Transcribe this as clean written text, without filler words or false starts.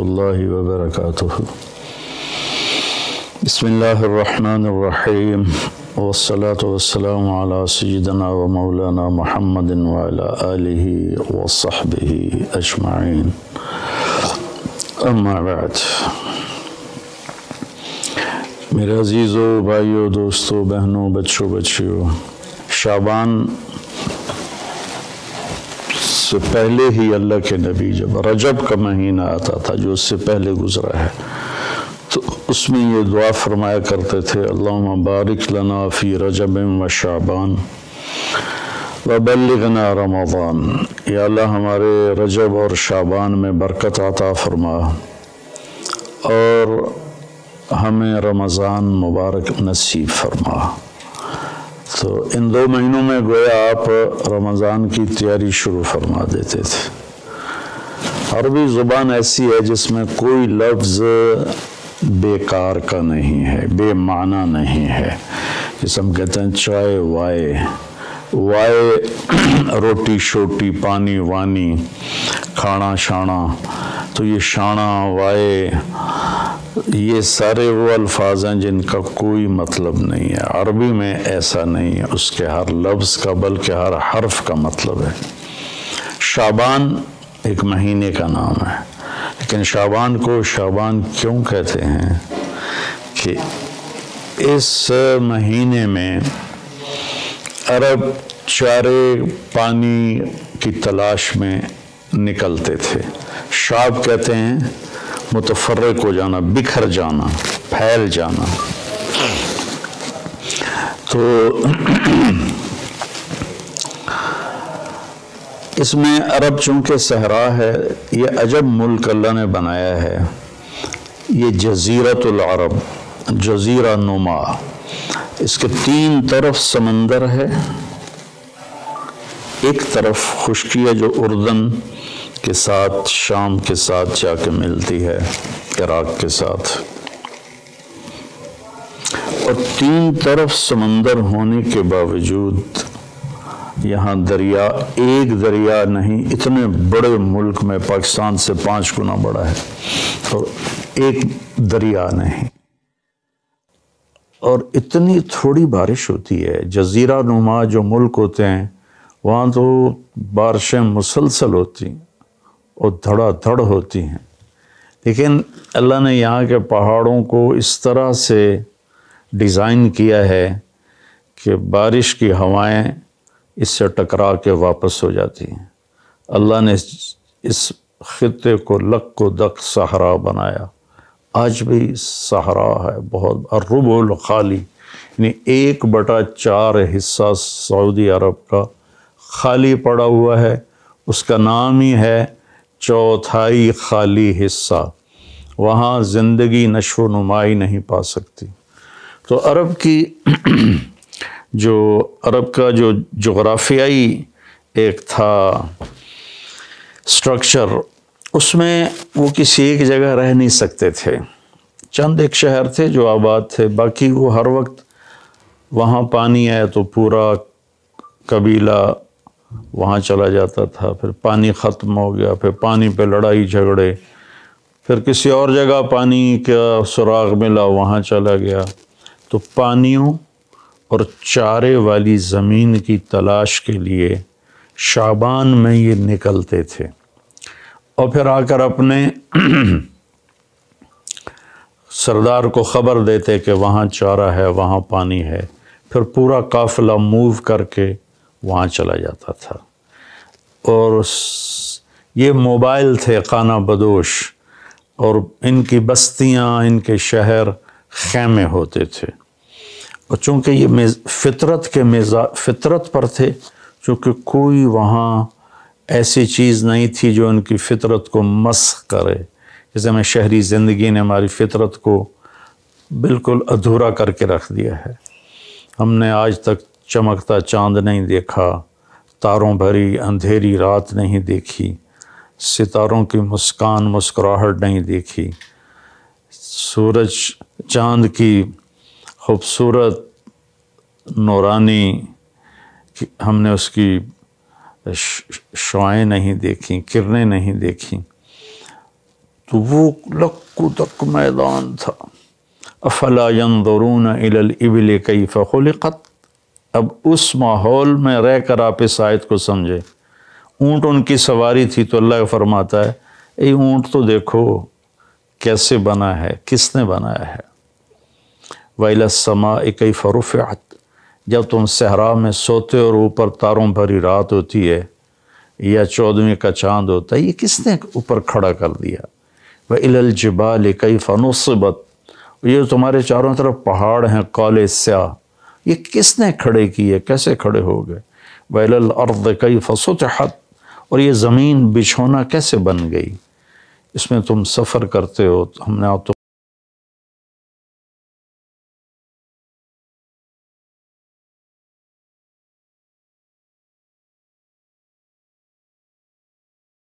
اللہ وبرکاتہ۔ بسم اللہ الرحمن الرحیم، والصلاة والسلام علی سیدنا و مولانا محمد وعلی آلہ وصحبہ اجمعین، اما بعد۔ میرے عزیزوں، بھائیوں، دوستوں، بہنوں، بچوں، بچیوں، شعبان سے پہلے ہی اللہ کے نبی جب رجب کا مہینہ آتا تھا جو اس سے پہلے گزرا ہے، تو اس میں یہ دعا فرمایا کرتے تھے، اللہم بارک لنا فی رجب و شعبان وبلغنا رمضان۔ یا اللہ ہمارے رجب اور شعبان میں برکت عطا فرما اور ہمیں رمضان مبارک نصیب فرما۔ تو ان 2 مہینوں میں گویا آپ رمضان کی تیاری شروع فرما دیتے تھے۔ عربی زبان ایسی ہے جس میں کوئی لفظ بیکار کا نہیں ہے، بے معنی نہیں ہے۔ جس ہم کہتے ہیں چائے وائے، روٹی شوٹی، پانی وانی، کھانا شانا، تو یہ شانا وائے، یہ سارے وہ الفاظ ہیں جن کا کوئی مطلب نہیں ہے۔ عربی میں ایسا نہیں ہے، اس کے ہر لفظ کا بلکہ ہر حرف کا مطلب ہے۔ شعبان ایک مہینے کا نام ہے، لیکن شعبان کو شعبان کیوں کہتے ہیں کہ اس مہینے میں عرب چارے پانی کی تلاش میں نکلتے تھے۔ شعب کہتے ہیں متفرق ہو جانا، بکھر جانا، پھیل جانا۔ تو اس میں عرب چونکہ صحرا ہے، یہ عجب ملک اللہ نے بنایا ہے، یہ جزیرۃ العرب، جزیرہ نما، اس کے 3 طرف سمندر ہے، ایک طرف خشکی ہے جو اردن کے ساتھ، شام کے ساتھ جا کے ملتی ہے، عراق کے ساتھ، اور 3 طرف سمندر ہونے کے باوجود یہاں دریا، ایک دریا نہیں، اتنے بڑے ملک میں پاکستان سے 5 گنا بڑا ہے، اور ایک دریا نہیں، اور اتنی تھوڑی بارش ہوتی ہے۔ جزیرہ نما جو ملک ہوتے ہیں وہاں تو بارشیں مسلسل ہوتی ہیں اور دھڑا دھڑ ہوتی ہیں، لیکن اللہ نے یہاں کے پہاڑوں کو اس طرح سے ڈیزائن کیا ہے کہ بارش کی ہوائیں اس سے ٹکرا کے واپس ہو جاتی ہیں۔ اللہ نے اس خطے کو لک و دک صحرا بنایا، آج بھی صحرا ہے بہت، الربع الخالی، یعنی 1/4 حصہ سعودی عرب کا خالی پڑا ہوا ہے، اس کا نام ہی ہے 1/4 خالی حصہ، وہاں زندگی نشو و نمائی نہیں پا سکتی۔ تو عرب کا جو جغرافیائی ایک تھا سٹرکچر، اس میں وہ کسی ایک جگہ رہ نہیں سکتے تھے، چند ایک شہر تھے جو آباد تھے، باقی وہ ہر وقت وہاں پانی ہے تو پورا قبیلہ وہاں چلا جاتا تھا، پھر پانی ختم ہو گیا، پھر پانی پہ لڑائی جھگڑے، پھر کسی اور جگہ پانی کا سراغ ملا وہاں چلا گیا۔ تو پانیوں اور چارے والی زمین کی تلاش کے لیے شعبان میں یہ نکلتے تھے، اور پھر آ کر اپنے سردار کو خبر دیتے کہ وہاں چارہ ہے، وہاں پانی ہے، پھر پورا قافلہ موو کر کے وہاں چلا جاتا تھا۔ اور یہ موبائل تھے خانہ بدوش، اور ان کی بستیاں، ان کے شہر خیمے ہوتے تھے، اور چونکہ یہ فطرت پر تھے، چونکہ کوئی وہاں ایسی چیز نہیں تھی جو ان کی فطرت کو مسخ کرے، جیسے میں شہری زندگی نے ہماری فطرت کو بالکل ادھورا کر کے رکھ دیا ہے۔ ہم نے آج تک چمکتا چاند نہیں دیکھا، تاروں بھری اندھیری رات نہیں دیکھی، ستاروں کی مسکراہٹ نہیں دیکھی، سورج چاند کی خوبصورت نورانی ہم نے اس کی شعائیں نہیں دیکھیں، کرنیں نہیں دیکھیں۔ تو وہ لکو تک میدان تھا۔ افلا ينظرون الى الابل کیف خلقت، اب اس ماحول میں رہ کر آپ اس آیت کو سمجھے۔ اونٹ ان کی سواری تھی تو اللہ فرماتا ہے اے اونٹ تو دیکھو کیسے بنا ہے، کس نے بنایا ہے۔ وَإِلَى السَّمَاءِ كَيْفَ رُفِعَتْ، جب تم صحرا میں سوتے اور اوپر تاروں بھری رات ہوتی ہے یا 14ویں کا چاند ہوتا ہے، یہ کس نے اوپر کھڑا کر دیا۔ وَإِلَى الْجِبَالِ كَيْفَ نُصِبَتْ، یہ تمہارے چاروں طرف پہاڑ ہیں کالے سیاہ، یہ کس نے کھڑے کیے، کیسے کھڑے ہو گئے۔ وَإِلَى الْأَرْضِ كَيْفَ سُطِحَتْ، اور یہ زمین بچھونا کیسے بن گئی۔ اس میں تم سفر کرتے ہو، ہم نے